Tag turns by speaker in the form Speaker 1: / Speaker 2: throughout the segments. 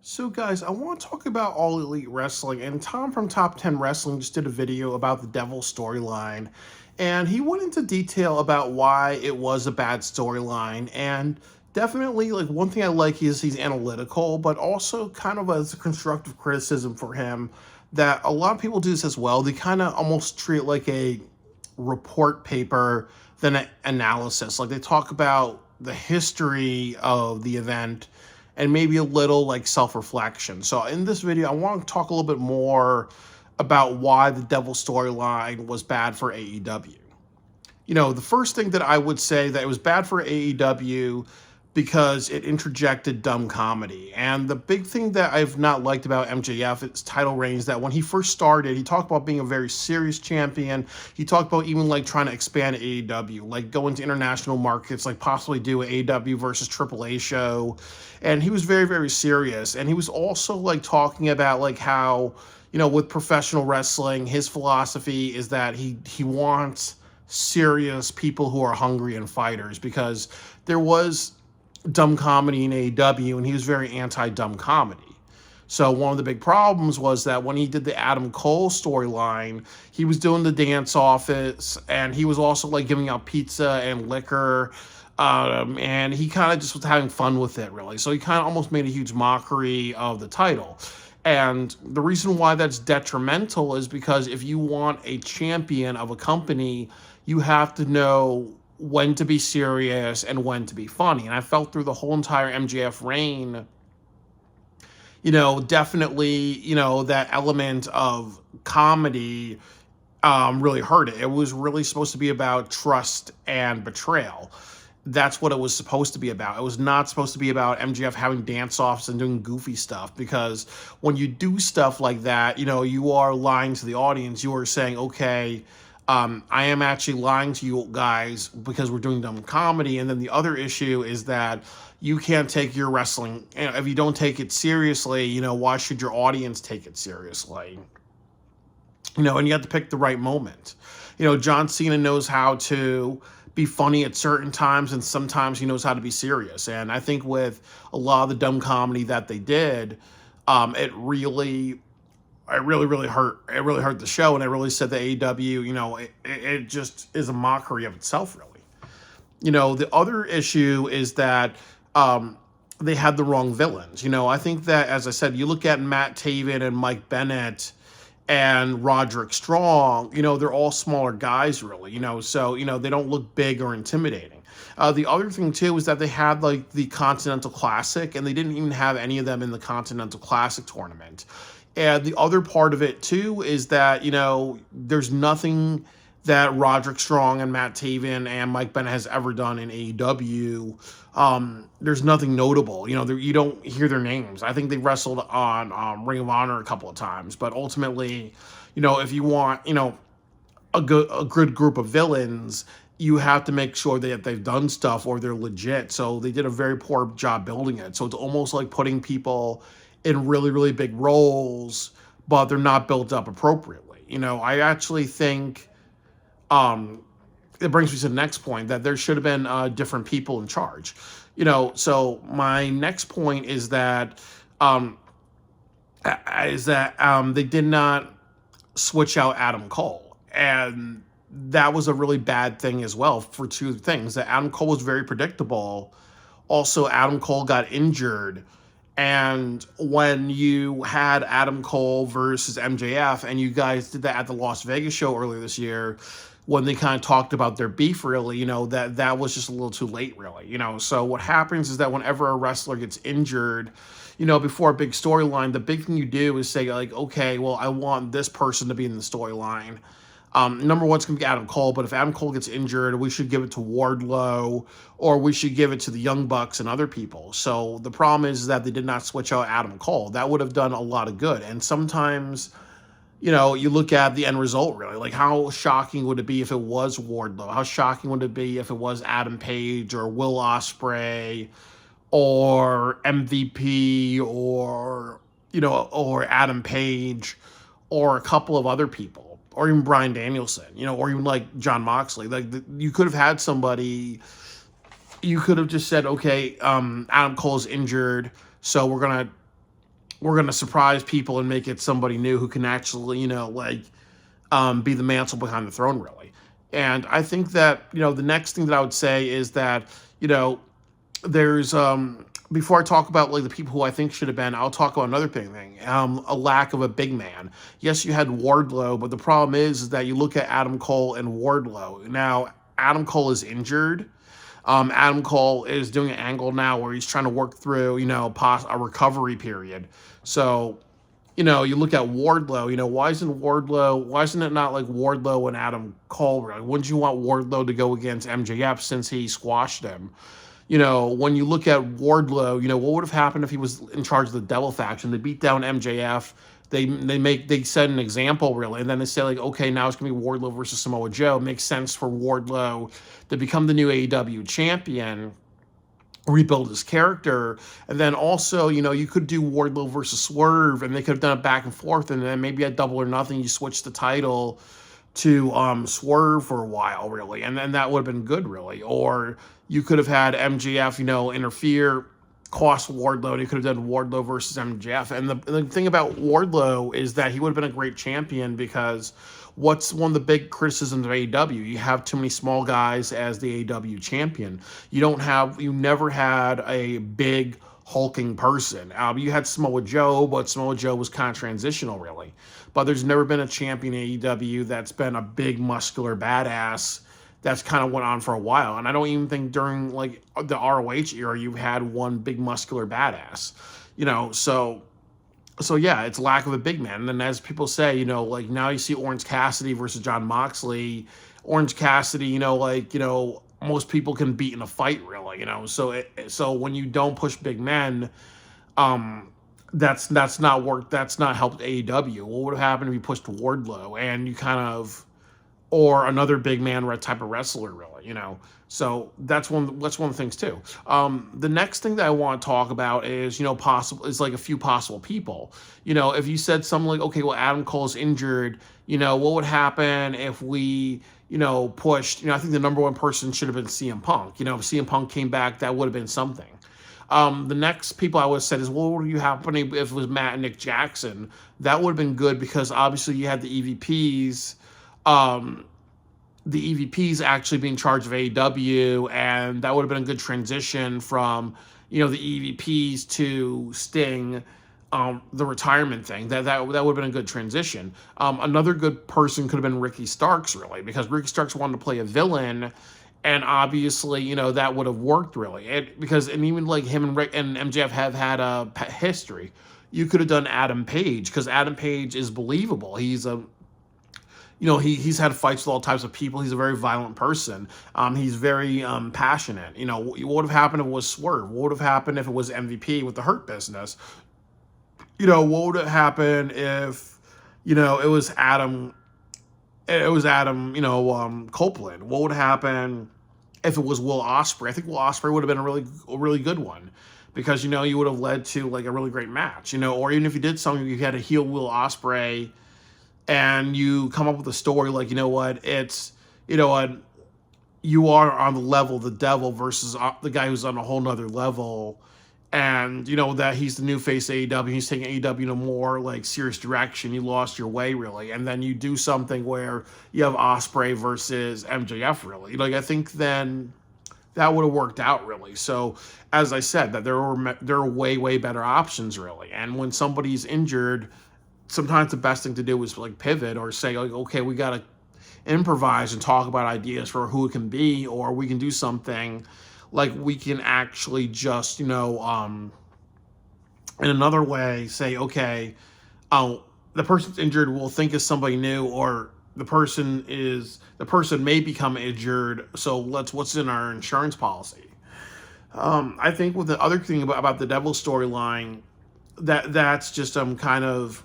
Speaker 1: So, guys, I want to talk about All Elite Wrestling. And Tom from Top 10 Wrestling just did a video about the Devil storyline. And he went into detail about why it was a bad storyline. And definitely, like, one thing I like is he's analytical, but also kind of as a constructive criticism for him that a lot of people do this as well. They kind of almost treat it like a report paper than an analysis. Like, they talk about the history of the event and maybe a little like self-reflection. So in this video, I want to talk a little bit more about why the Devil storyline was bad for AEW. The first thing that I would say that it was bad for AEW because it interjected dumb comedy. And the big thing that I've not liked about MJF's title reign is that when he first started, he talked about being a very serious champion. He talked about even like trying to expand AEW, like go into international markets, like possibly do an AEW versus AAA show. And he was very, very serious. And he was also like talking about like how, with professional wrestling, his philosophy is that he wants serious people who are hungry and fighters, because there was dumb comedy in AEW, and he was very anti-dumb comedy. So one of the big problems was that when he did the Adam Cole storyline, he was doing the dance office, and he was also like giving out pizza and liquor, and he kind of just was having fun with it, really. So he kind of almost made a huge mockery of the title. And the reason why that's detrimental is because if you want a champion of a company, you have to know when to be serious and when to be funny. And I felt through the whole entire MJF reign, definitely, that element of comedy really hurt it. It was really supposed to be about trust and betrayal. That's what it was supposed to be about. It was not supposed to be about MJF having dance-offs and doing goofy stuff, because when you do stuff like that, you are lying to the audience. You are saying, okay, I am actually lying to you guys because we're doing dumb comedy. And then the other issue is that you can't take your wrestling. If you don't take it seriously, why should your audience take it seriously? And you have to pick the right moment. John Cena knows how to be funny at certain times, and sometimes he knows how to be serious. And I think with a lot of the dumb comedy that they did, it really hurt. It really hurt the show, and it really said that AEW, it just is a mockery of itself, really. The other issue is that they had the wrong villains. I think that, as I said, you look at Matt Taven and Mike Bennett and Roderick Strong, they're all smaller guys, really, so, they don't look big or intimidating. The other thing, too, is that they had, like, the Continental Classic, and they didn't even have any of them in the Continental Classic tournament. And the other part of it, too, is that, there's nothing that Roderick Strong and Matt Taven and Mike Bennett has ever done in AEW. There's nothing notable. You don't hear their names. I think they wrestled on Ring of Honor a couple of times. But ultimately, if you want, a good group of villains, you have to make sure that they've done stuff or they're legit. So they did a very poor job building it. So it's almost like putting people in really, really big roles, but they're not built up appropriately. I actually think it brings me to the next point, that there should have been different people in charge. So my next point is that they did not switch out Adam Cole, and that was a really bad thing as well, for two things. That Adam Cole was very predictable. Also, Adam Cole got injured. And when you had Adam Cole versus MJF, and you guys did that at the Las Vegas show earlier this year, when they kind of talked about their beef, really, that was just a little too late, really. So what happens is that whenever a wrestler gets injured, before a big storyline, the big thing you do is say, like, okay, well, I want this person to be in the storyline. Number one, it's going to be Adam Cole, but if Adam Cole gets injured, we should give it to Wardlow, or we should give it to the Young Bucks and other people. So the problem is that they did not switch out Adam Cole. That would have done a lot of good. And sometimes, you look at the end result, really. Like, how shocking would it be if it was Wardlow? How shocking would it be if it was Adam Page or Will Ospreay or MVP or Adam Page or a couple of other people? Or even Bryan Danielson, or even like John Moxley. Like, you could have had somebody, you could have just said, okay, Adam Cole's injured, so we're going to we're gonna surprise people and make it somebody new who can actually, be the mantle behind the throne, really. And I think that, the next thing that I would say is that, you know, there's before I talk about like the people who I think should have been, I'll talk about another thing. A lack of a big man. Yes, you had Wardlow, but the problem is that you look at Adam Cole and Wardlow. Now, Adam Cole is injured. Adam Cole is doing an angle now where he's trying to work through, a recovery period. So, you look at Wardlow, why isn't it not like Wardlow and Adam Cole? Really? Wouldn't you want Wardlow to go against MJF since he squashed him? When you look at Wardlow, what would have happened if he was in charge of the Devil faction? They beat down MJF. They set an example, really, and then they say like, okay, now it's gonna be Wardlow versus Samoa Joe. It makes sense for Wardlow to become the new AEW champion, rebuild his character, and then also, you could do Wardlow versus Swerve, and they could have done it back and forth, and then maybe at Double or Nothing, you switch the title to Swerve for a while, really, and then that would have been good, really. Or you could have had MJF, interfere, cost Wardlow, and you could have done Wardlow versus MJF. And the thing about Wardlow is that he would have been a great champion because what's one of the big criticisms of AEW? You have too many small guys as the AEW champion. You never had a big hulking person. You had Samoa Joe, but Samoa Joe was kind of transitional, really. But there's never been a champion in AEW that's been a big muscular badass that's kind of went on for a while. And I don't even think during like the ROH era you had one big muscular badass. So yeah, it's lack of a big man. And then as people say, like now you see Orange Cassidy versus John Moxley. Orange Cassidy, most people can beat in a fight, really, So when you don't push big men, that's not helped AEW. What would have happened if you pushed Wardlow and you or another big man type of wrestler, really, So that's one of the things too. The next thing that I want to talk about is, like a few possible people. If you said something like, okay, well, Adam Cole's injured, what would happen if we, pushed, I think the number one person should have been CM Punk. If CM Punk came back, that would have been something. The next people I would have said is, well, what would you happen if it was Matt and Nick Jackson? That would have been good because obviously you had the EVPs. The EVPs actually being in charge of AEW, and that would have been a good transition from, the EVPs to Sting, the retirement thing. That would have been a good transition. Another good person could have been Ricky Starks, really, because Ricky Starks wanted to play a villain, and obviously, that would have worked, really. Even like him and MJF have had a history. You could have done Adam Page, because Adam Page is believable. He's he's had fights with all types of people. He's a very violent person. He's very passionate. What would have happened if it was Swerve? What would have happened if it was MVP with the Hurt Business? What would have happened if, it was Adam, Copeland? What would happen if it was Will Ospreay? I think Will Ospreay would have been a really good one because, you would have led to like a really great match, or even if you did something, you had to heel Will Ospreay and you come up with a story like, you are on the level of the devil versus the guy who's on a whole nother level. And, that he's the new face of AEW. He's taking AEW in a more like serious direction. You lost your way, really. And then you do something where you have Ospreay versus MJF, really. I think then that would have worked out, really. So, as I said, that there are way, way better options, really. And when somebody's injured, sometimes the best thing to do is like pivot or say like, okay, we got to improvise and talk about ideas for who it can be, or we can do something like we can actually just, in another way say, okay, the person's injured, we'll think of somebody new, or the person may become injured. So what's in our insurance policy? I think with the other thing about the Devil storyline, that's just kind of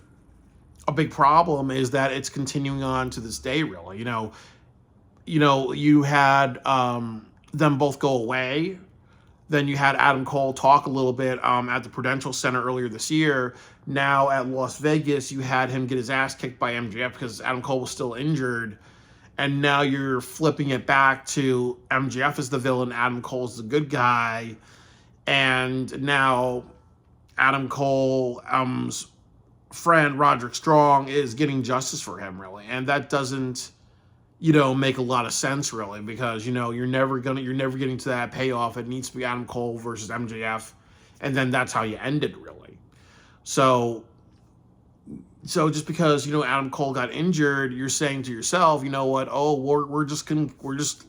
Speaker 1: a big problem is that it's continuing on to this day, really. You had them both go away. Then you had Adam Cole talk a little bit at the Prudential Center earlier this year. Now at Las Vegas, you had him get his ass kicked by MJF because Adam Cole was still injured. And now you're flipping it back to MJF as the villain, Adam Cole's the good guy. And now Adam Cole, friend Roderick Strong is getting justice for him, really, and that doesn't, make a lot of sense, really, because you're never getting to that payoff. It needs to be Adam Cole versus MJF, and then that's how you end it, really. So just because Adam Cole got injured, you're saying to yourself, you know what? Oh, we're just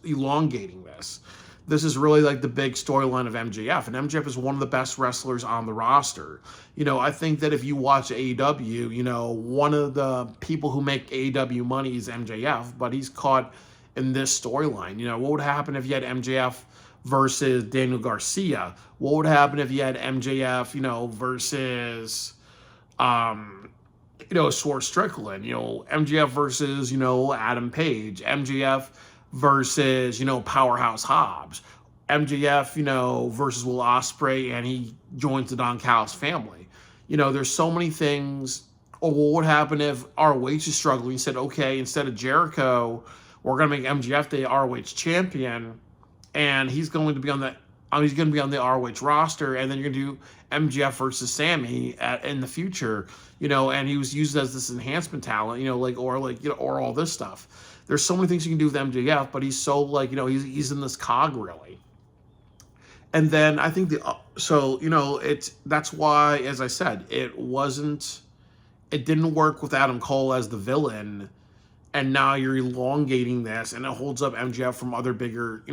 Speaker 1: elongating this. This is really like the big storyline of MJF, and MJF is one of the best wrestlers on the roster. I think that if you watch AEW, one of the people who make AEW money is MJF, but he's caught in this storyline. What would happen if you had MJF versus Daniel Garcia? What would happen if you had MJF, versus Swerve Strickland, MJF versus, Adam Page, MJF versus, Powerhouse Hobbs, MJF, versus Will Ospreay, and he joins the Don Callis family. There's so many things. Or what would happen if ROH is struggling? He said, okay, instead of Jericho, we're going to make MJF the ROH champion, and he's going to be on the ROH roster, and then you're going to do MJF versus Sammy in the future, and he was used as this enhancement talent, or all this stuff. There's so many things you can do with MJF, but he's so he's in this cog, really. And then I think that's why, as I said, it didn't work with Adam Cole as the villain, and now you're elongating this, and it holds up MJF from other bigger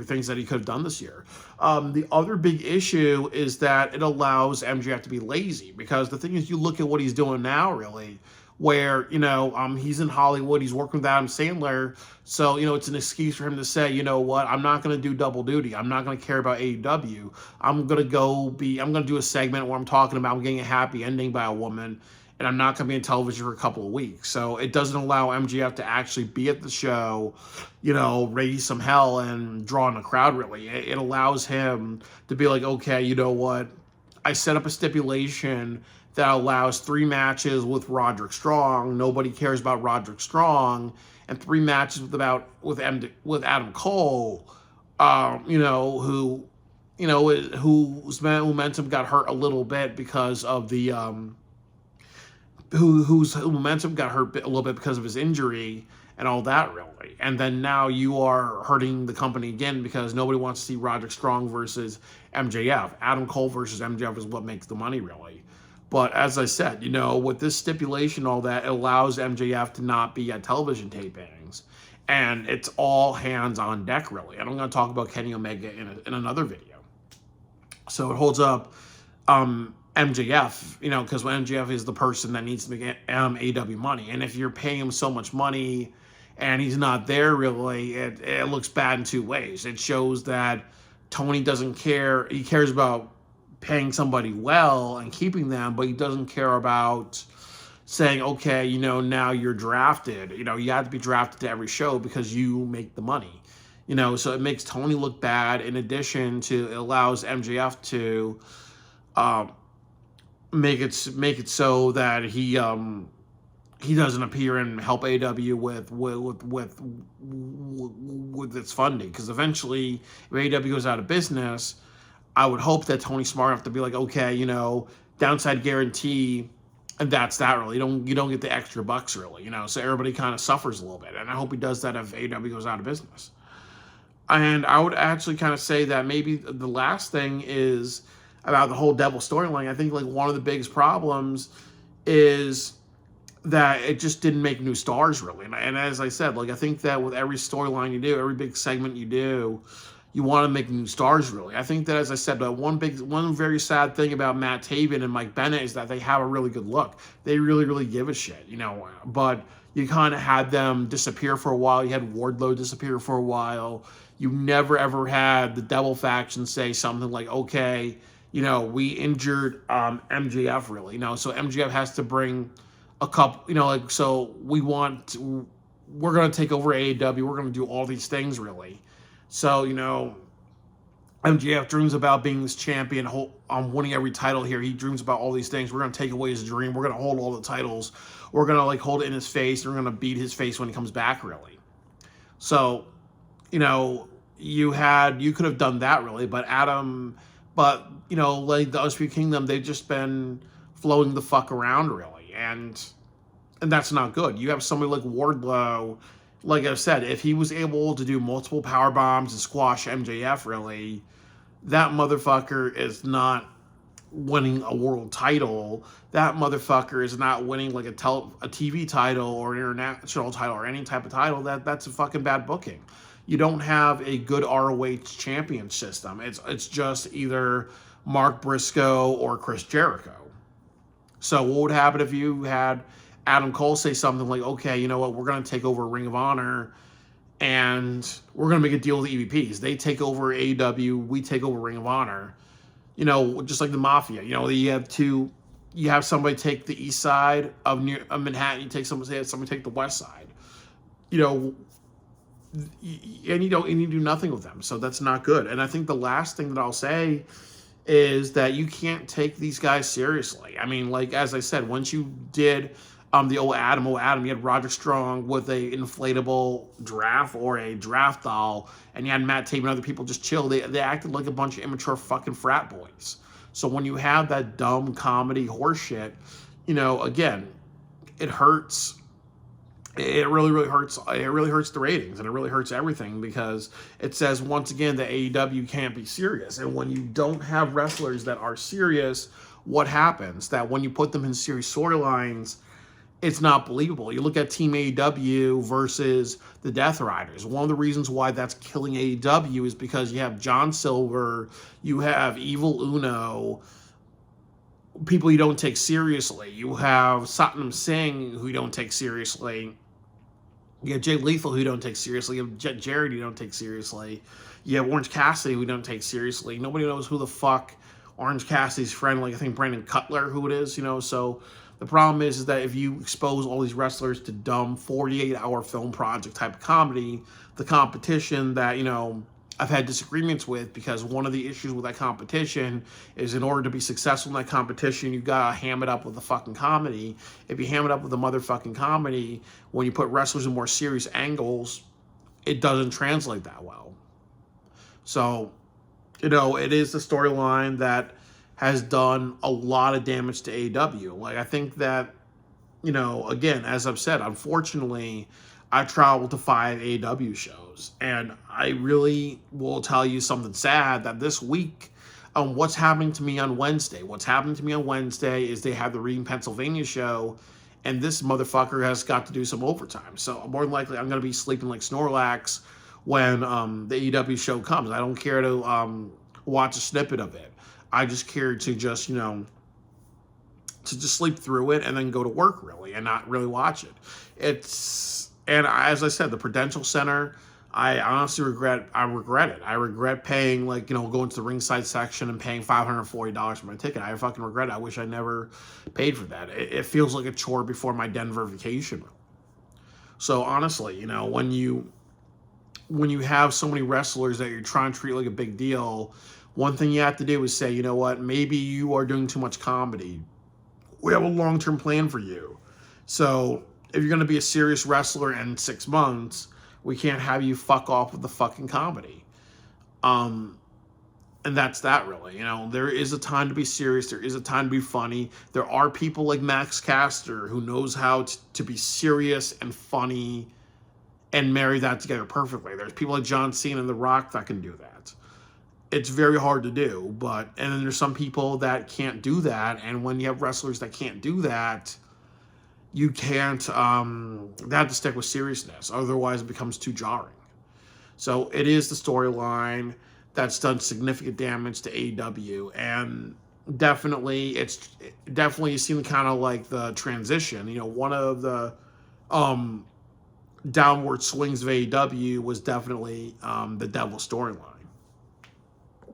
Speaker 1: things that he could have done this year. The other big issue is that it allows MJF to be lazy, because the thing is, you look at what he's doing now, really, where, he's in Hollywood, he's working with Adam Sandler, so, it's an excuse for him to say, you know what, I'm not going to do double duty, I'm not going to care about AEW, I'm going to do a segment where I'm talking about I'm getting a happy ending by a woman, and I'm not going to be on television for a couple of weeks. So it doesn't allow MJF to actually be at the show, raise some hell and draw in a crowd, really. It allows him to be like, okay, you know what? I set up a stipulation that allows 3 matches with Roderick Strong. Nobody cares about Roderick Strong. And 3 matches with Adam Cole, whose momentum got hurt a little bit because of the... whose momentum got hurt a little bit because of his injury and all that, really. And then now you are hurting the company again because nobody wants to see Roderick Strong versus MJF. Adam Cole versus MJF is what makes the money, really. But as I said, with this stipulation, all that, it allows MJF to not be at television tapings. And it's all hands on deck, really. And I'm going to talk about Kenny Omega in another video. So it holds up MJF, because MJF is the person that needs to make AEW money. And if you're paying him so much money and he's not there, really, it looks bad in 2 ways. It shows that Tony doesn't care. He cares about paying somebody well and keeping them, but he doesn't care about saying, okay, now you're drafted. You have to be drafted to every show because you make the money. So it makes Tony look bad. In addition to, it allows MJF to make it so that he doesn't appear and help AEW with its funding, because eventually if AEW goes out of business, I would hope that Tony's smart enough to be like, okay, downside guarantee, and that's that, really. You don't get the extra bucks, really, so everybody kind of suffers a little bit, and I hope he does that if AEW goes out of business. And I would actually kind of say that maybe the last thing is about the whole Devil storyline. I think one of the biggest problems is that it just didn't make new stars, really. And as I said, I think that with every storyline you do, every big segment you do, you want to make new stars, really. I think that, as I said, one very sad thing about Matt Taven and Mike Bennett is that they have a really good look. They really, really give a shit, but you kind of had them disappear for a while. You had Wardlow disappear for a while. You never, ever had the Devil faction say something like, okay, we injured MJF, really. So MJF has to bring a couple, so we're going to take over AEW. We're going to do all these things, really. So, MJF dreams about being this champion, winning every title here. He dreams about all these things. We're going to take away his dream. We're going to hold all the titles. We're going to hold it in his face. We're going to beat his face when he comes back, really. So, you could have done that, really, but But, like the Undisputed Kingdom, they've just been floating the fuck around, really. And that's not good. You have somebody like Wardlow, like I said, if he was able to do multiple power bombs and squash MJF, really, that motherfucker is not winning a world title. That motherfucker is not winning like a TV title or an international title or any type of title. That's a fucking bad booking. You don't have a good ROH champion system. It's just either Mark Briscoe or Chris Jericho. So what would happen if you had Adam Cole say something like, okay, you know what, we're going to take over Ring of Honor and we're going to make a deal with the EVPs. They take over AEW, we take over Ring of Honor. Just like the Mafia. You have somebody take the east side of Manhattan, you take somebody take the west side. And you do nothing with them. So that's not good. And I think the last thing that I'll say is that you can't take these guys seriously. I mean, like, as I said, once you did the old Adam, you had Roger Strong with a inflatable giraffe or a giraffe doll, and you had Matt Taven and other people just chill. They acted like a bunch of immature fucking frat boys. So when you have that dumb comedy horseshit, again, it hurts. It really, really hurts. It really hurts the ratings, and it really hurts everything, because it says once again that AEW can't be serious. And when you don't have wrestlers that are serious, what happens? That when you put them in serious storylines, it's not believable. You look at Team AEW versus the Death Riders. One of the reasons why that's killing AEW is because you have John Silver, you have Evil Uno, people you don't take seriously. You have Satnam Singh, who you don't take seriously. You have Jay Lethal, who you don't take seriously. You have Jet Jarrett, who you don't take seriously. You have Orange Cassidy, who you don't take seriously. Nobody knows who the fuck Orange Cassidy's friend, like I think Brandon Cutler, who it is, so the problem is that if you expose all these wrestlers to dumb 48-hour film project type of comedy, the competition that, I've had disagreements with, because one of the issues with that competition is in order to be successful in that competition, you gotta ham it up with the fucking comedy. If you ham it up with the motherfucking comedy, when you put wrestlers in more serious angles, it doesn't translate that well. So, it is the storyline that has done a lot of damage to AEW. Like, I think that, again, as I've said, unfortunately, I traveled to 5 AEW shows, and I really will tell you something sad, that this week, what's happening to me on Wednesday? What's happening to me on Wednesday is they have the Reading, Pennsylvania show, and this motherfucker has got to do some overtime. So more than likely, I'm going to be sleeping like Snorlax when the AEW show comes. I don't care to watch a snippet of it. I just care to just, to just sleep through it and then go to work, really, and not really watch it. And as I said, the Prudential Center, I honestly regret it. I regret paying, going to the ringside section and paying $540 for my ticket. I fucking regret it. I wish I never paid for that. It feels like a chore before my Denver vacation. So honestly, when you have so many wrestlers that you're trying to treat like a big deal, one thing you have to do is say, you know what, maybe you are doing too much comedy. We have a long-term plan for you. So if you're going to be a serious wrestler in 6 months, we can't have you fuck off with the fucking comedy. And that's that, really. There is a time to be serious. There is a time to be funny. There are people like Max Caster who knows how to be serious and funny and marry that together perfectly. There's people like John Cena and The Rock that can do that. It's very hard to do, and then there's some people that can't do that, and when you have wrestlers that can't do that, you can't, they have to stick with seriousness, otherwise it becomes too jarring. So it is the storyline that's done significant damage to AEW, and definitely you've seen kind of like the transition. One of the downward swings of AEW was definitely the Devil storyline.